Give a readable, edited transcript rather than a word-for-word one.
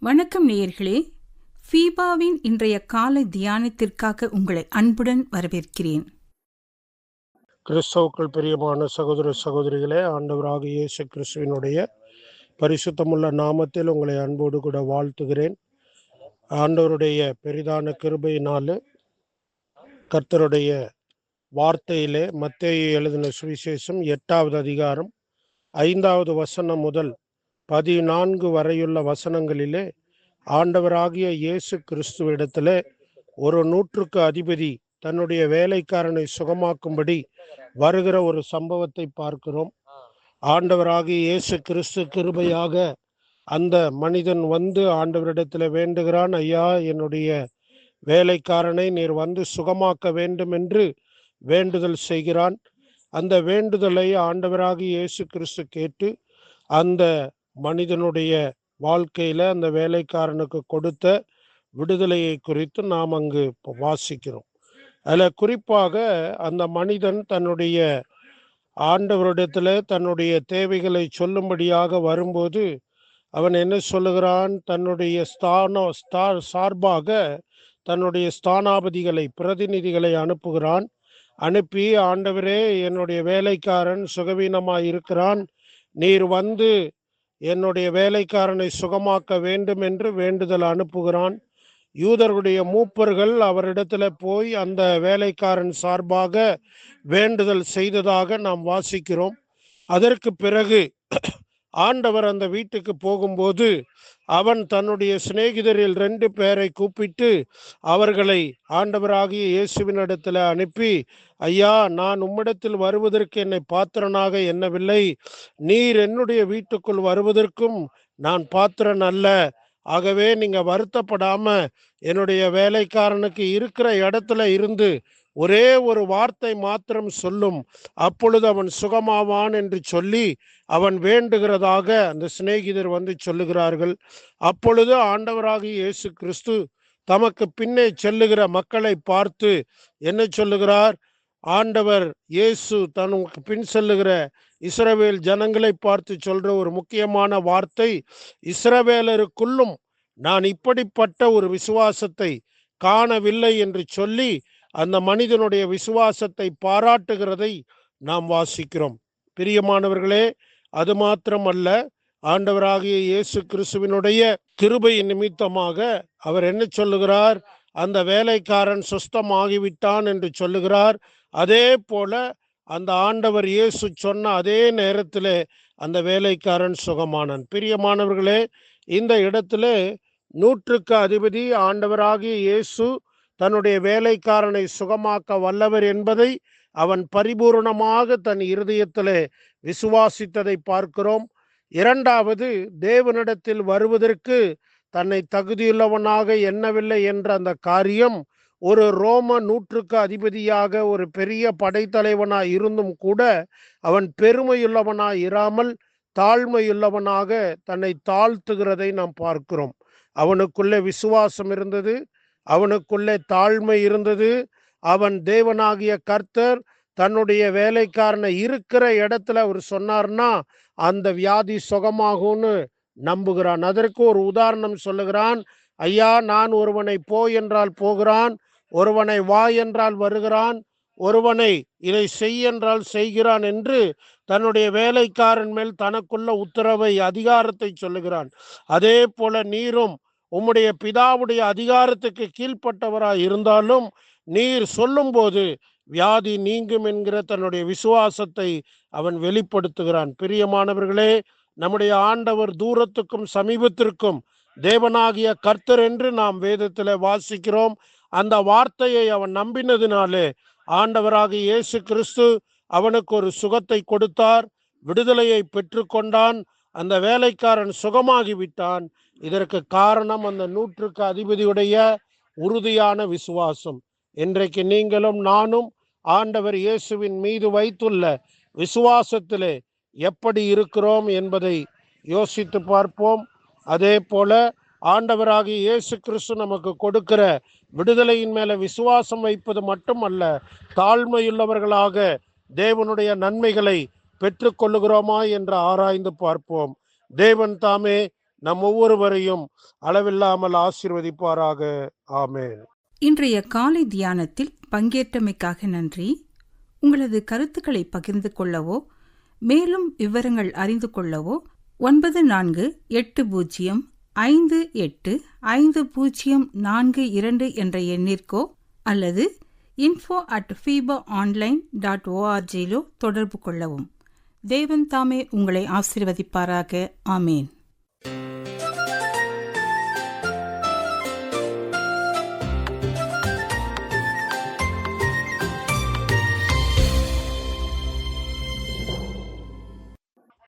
வணக்கம் நேயர்களே, ஃபீபாவின் இன்றைய காலை தியானத்திற்காக உங்களை அன்புடன் வரவேற்கிறேன். கிறிஸ்தவுக்குள் பிரியமான சகோதர சகோதரிகளே, ஆண்டவராக இயேசு கிறிஸ்துவினுடைய பரிசுத்தமுள்ள நாமத்தில் உங்களை அன்போடு கூட வாழ்த்துகிறேன். ஆண்டவருடைய பெரிதான கிருபையினால கர்த்தருடைய வார்த்தையிலே மத்தேயு எழுதின சுவிசேஷம் 8வது அதிகாரம் 5வது வசனம் முதல் 14 வரையுள்ள வசனங்களிலே ஆண்டவராகிய இயேசு கிறிஸ்துவிடத்திலே ஒரு 100க்கு அதிபதி தன்னுடைய வேலைக்காரனை சுகமாக்கும்படி வருகிற ஒரு சம்பவத்தை பார்க்கிறோம். ஆண்டவராகிய இயேசு கிறிஸ்து கிருபையாக அந்த மனிதன் வந்து ஆண்டவரிடத்தில் வேண்டுகிறான், ஐயா, என்னுடைய வேலைக்காரனை நீர் வந்து சுகமாக்க வேண்டும் என்று வேண்டுதல் செய்கிறான். அந்த வேண்டுதலை ஆண்டவராகிய இயேசு கிறிஸ்து கேட்டு அந்த மனிதனுடைய வாழ்க்கையில அந்த வேலைக்காரனுக்கு கொடுத்த விடுதலையை குறித்து நாம் அங்கு வாசிக்கிறோம். அதில் குறிப்பாக அந்த மனிதன் தன்னுடைய ஆண்டவரிடத்துல தன்னுடைய தேவைகளை சொல்லும்படியாக வரும்போது அவன் என்ன சொல்லுகிறான்? தன்னுடைய சார்பாக தன்னுடைய ஸ்தானாபதிகளை, பிரதிநிதிகளை அனுப்புகிறான். அனுப்பி, ஆண்டவரே, என்னுடைய வேலைக்காரன் சுகவீனமாய் இருக்கிறான், நீர் வந்து என்னுடைய வேலைக்காரனை சுகமாக்க வேண்டும் என்று வேண்டுதல் அனுப்புகிறான். யூதர்களுடைய மூப்பர்கள் அவரிடத்துல போய் அந்த வேலைக்காரன் சார்பாக வேண்டுதல் செய்ததாக நாம் வாசிக்கிறோம். அதற்கு பிறகு ஆண்டவர் அந்த வீட்டுக்கு போகும்போது அவன் தன்னுடைய சிநேகிதரில் 2 பேரை கூப்பிட்டு அவர்களை ஆண்டவராகிய இயேசுவினிடத்தில் அனுப்பி, ஐயா, நான் உம்மிடத்தில் வருவதற்கு என்னை பாத்திரனாக எண்ணவில்லை, நீர் என்னுடைய வீட்டுக்குள் வருவதற்கும் நான் பாத்திரன் அல்ல. ஆகவே நீங்க வருத்தப்படாம என்னுடைய வேலைக்காரனுக்கு இருக்கிற இடத்துல இருந்து ஒரே ஒரு வார்த்தை மாத்திரம் சொல்லும், அப்பொழுது அவன் சுகமாவான் என்று சொல்லி அவன் வேண்டுகிறதாக அந்த சிநேகிதர் வந்து சொல்லுகிறார்கள். அப்பொழுது ஆண்டவராகிய இயேசு கிறிஸ்து தமக்கு பின்னே செல்லுகிற மக்களை பார்த்து என்ன சொல்லுகிறார்? ஆண்டவர் இயேசு தனக்கு பின் செல்லுகிற இஸ்ரவேல் ஜனங்களை பார்த்து சொல்ற ஒரு முக்கியமான வார்த்தை, இஸ்ரவேலருக்குள்ளும் நான் இப்படிப்பட்ட ஒரு விசுவாசத்தை காணவில்லை என்று சொல்லி அந்த மனிதனுடைய விசுவாசத்தை பாராட்டுகிறதை நாம் வாசிக்கிறோம். பிரியமானவர்களே, அது மாத்திரமல்ல, ஆண்டவராகிய இயேசு கிறிஸ்துவினுடைய கிருபையின் நிமித்தமாக அவர் என்ன சொல்லுகிறார்? அந்த வேலைக்காரன் சுஸ்தமாகிவிட்டான் என்று சொல்லுகிறார். அதே போல அந்த ஆண்டவர் இயேசு சொன்ன அதே நேரத்தில் அந்த வேலைக்காரன் சுகமானான். பிரியமானவர்களே, இந்த இடத்துல 100க்கு அதிபதி ஆண்டவராகிய இயேசு தன்னுடைய வேலைக்காரனை சுகமாக்க வல்லவர் என்பதை அவன் பரிபூர்ணமாக தன் இருதயத்திலே விசுவாசித்ததை பார்க்கிறோம். 2வது, தேவனிடத்தில் வருவதற்கு தன்னை தகுதியுள்ளவனாக எண்ணவில்லை என்ற அந்த காரியம் ஒரு ரோம 100க்கு அதிபதியாக ஒரு பெரிய படைத்தலைவனாய் இருந்தும் கூட அவன் பெருமையுள்ளவனாய் இராமல் தாழ்மையுள்ளவனாக தன்னை தாழ்த்துகிறதை நாம் பார்க்கிறோம். அவனுக்குள்ளே விசுவாசம் இருந்தது, அவனுக்குள்ளே தாழ்மை இருந்தது. அவன் தேவனாகிய கர்த்தர் தன்னுடைய வேலைக்காரனை இருக்கிற இடத்துல அவர் சொன்னார்னா அந்த வியாதி சுகமாகும்னு நம்புகிறான். அதற்கு ஒரு உதாரணம் சொல்லுகிறான். ஐயா, நான் ஒருவனை போ என்றால் போகிறான், ஒருவனை வா என்றால் வருகிறான், ஒருவனை இதை செய் என்றால் செய்கிறான் என்று தன்னுடைய வேலைக்காரன் மேல் தனக்குள்ள உத்தரவை, அதிகாரத்தை சொல்லுகிறான். அதே போல நீரும் உம்முடைய பிதாவுடைய அதிகாரத்துக்கு கீழ்ப்பட்டவராய் இருந்தாலும் நீர் சொல்லும்போது வியாதி நீங்கும் என்கிற தன்னுடைய விசுவாசத்தை அவன் வெளிப்படுத்துகிறான். பிரியமானவர்களே, நம்முடைய ஆண்டவர் தூரத்துக்கும் சமீபத்திற்கும் தேவனாகிய கர்த்தர் என்று நாம் வேதத்தில் வாசிக்கிறோம். அந்த வார்த்தையை அவன் நம்பினதினாலே ஆண்டவராகிய இயேசு கிறிஸ்து அவனுக்கு ஒரு சுகத்தை கொடுத்தார், விடுதலையை பெற்றுக்கொண்டான். அந்த வேலைக்காரன் சுகமாகிவிட்டான். இதற்கு காரணம் அந்த 100க்கு அதிபதியுடைய உறுதியான விசுவாசம். இன்றைக்கு நீங்களும் நானும் ஆண்டவர் இயேசுவின் மீது வைத்துள்ள விசுவாசத்திலே எப்படி இருக்கிறோம் என்பதை யோசித்து பார்ப்போம். அதே போல ஆண்டவராகிய இயேசு கிறிஸ்து நமக்கு கொடுக்கிற விடுதலையின் மேல விசுவாசம் வைப்பது மட்டுமல்ல, தாழ்மையுள்ளவர்களாக தேவனுடைய நன்மைகளை பெற்றுக்கொள்ளுகிறோமா என்று ஆராய்ந்து பார்ப்போம். தேவன் தாமே நம் ஒவ்வொருவரையும் அளவில்லாமல் ஆசீர்வதிப்பாராக. ஆமென். இன்றைய காலை தியானத்தில் பங்கேற்றமைக்காக நன்றி. உங்களது கருத்துக்களை பகிர்ந்து கொள்ளவோ மேலும் விவரங்கள் அறிந்து கொள்ளவோ 9458585042 என்ற எண்ணிற்கோ அல்லது info@fibaonline.org தொடர்பு கொள்ளவும். தேவன் தாமே உங்களை ஆசீர்வதிப்பாராக. ஆமேன்.